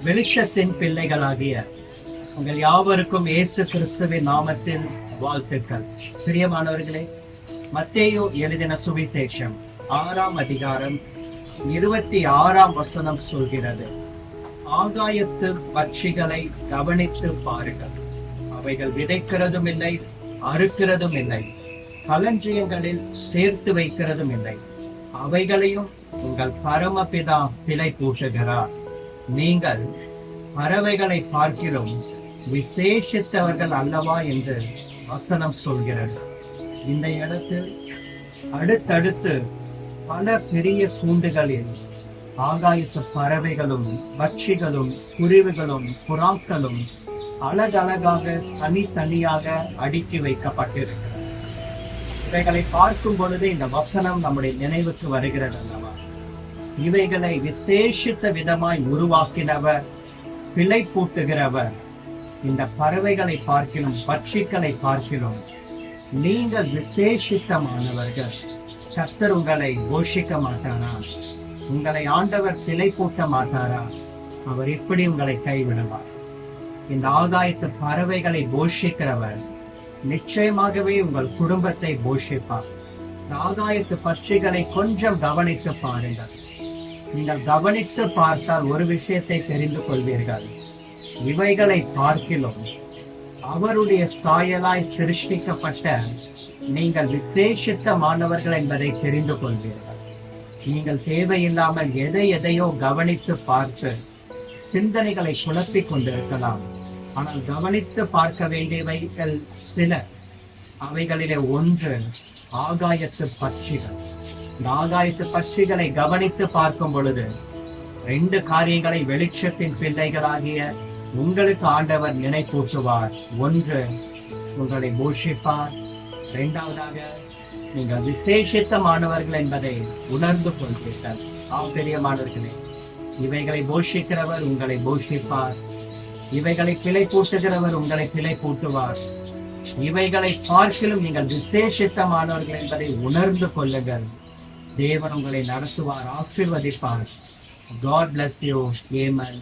வெளிச்சத்தின் பிள்ளைகளாகிய உங்கள் யாவருக்கும் இயேசு கிறிஸ்துவின் நாமத்தில் வாழ்த்துக்கள். பிரியமானவர்களே, மத்தேயு எழுதின சுவிசேஷம் 6ஆம் அதிகாரம் 26ஆம் வசனம் சொல்கிறது, ஆகாயத்து பட்சிகளை கவனித்து பாருங்கள். அவைகள் விதைக்கிறதும் இல்லை, அறுக்கிறதும் இல்லை, களஞ்சியங்களில் சேர்த்து வைக்கிறதும் இல்லை. அவைகளையும் உங்கள் பரமபிதா பிழை பூட்டுகிறார். நீங்கள் பறவைகளை பார்க்கிலும் விசேஷித்தவர்கள் அல்லவா என்று வசனம் சொல்கிறது. இந்த இடத்தில் அடுத்தடுத்து பல பெரிய கூண்டுகளில் ஆகாயத்து பறவைகளும் பட்சிகளும் குருவிகளும் புறாக்களும் அழகழகாக தனித்தனியாக அடுக்கி வைக்கப்பட்டிருக்கிறது. இவைகளை பார்க்கும் பொழுது இந்த வசனம் நம்முடைய நினைவுக்கு வருகிறது அல்லவா? இவைகளை விசேஷித்த விதமாய் உருவாக்கினவர், பிழை பூட்டுகிறவர். இந்த பறவைகளை பார்க்கிலும் பட்சிகளை பார்க்கிலும் நீங்கள் விசேஷித்தமானவர்கள். கர்த்தர் உங்களை போஷிக்க மாட்டாரா? உங்களை ஆண்டவர் பிழை பூட்ட மாட்டாரா? அவர் எப்படி உங்களை கைவிடுவார்? இந்த ஆகாயத்து பறவைகளை போஷிக்கிறவர் நிச்சயமாகவே உங்கள் குடும்பத்தை போஷிப்பார். இந்த ஆகாயத்து பட்சிகளை கொஞ்சம் கவனித்து பாருங்கள். நீங்கள் கவனித்து பார்த்தால் ஒரு விஷயத்தை தெரிந்து கொள்வீர்கள். இவைகளை பார்க்கிலும் அவருடைய சாயலாய் சிருஷ்டிக்கப்பட்ட நீங்கள் விசேஷித்தமானவர்கள் என்பதை தெரிந்து கொள்வீர்கள். நீங்கள் தேவையில்லாமல் எதையோ கவனித்து பார்த்து சிந்தனைகளை குழப்பிக் கொண்டிருக்கலாம். ஆனால் கவனித்து பார்க்க வேண்டியவைகள் சில. அவைகளிலே ஒன்று ஆகாயத்து பட்சிகள். இந்த ஆகாயத்து பட்சிகளை கவனித்து பார்க்கும் பொழுது 2 காரியங்களை வெளிச்சத்தின் பிள்ளைகளாகிய உங்களுக்கு ஆண்டவர் நினைப்பூட்டுவார். ஒன்று, உங்களை போஷிப்பார். 2வதாக, நீங்கள் விசேஷித்தமானவர்கள் என்பதை உணர்ந்து கொள்வீர்கள். பெரியமானவர்களே, இவைகளை போஷிக்கிறவர் உங்களை போஷிப்பார். இவைகளை பிழை பூட்டுகிறவர் உங்களை பிழை பூட்டுவார். இவைகளை பார்க்கிலும் நீங்கள் விசேஷித்தமானவர்கள் என்பதை உணர்ந்து கொள்ளுங்கள். தேவன் உங்களை நடத்துவார், ஆசீர்வதிப்பார். God bless you. Amen.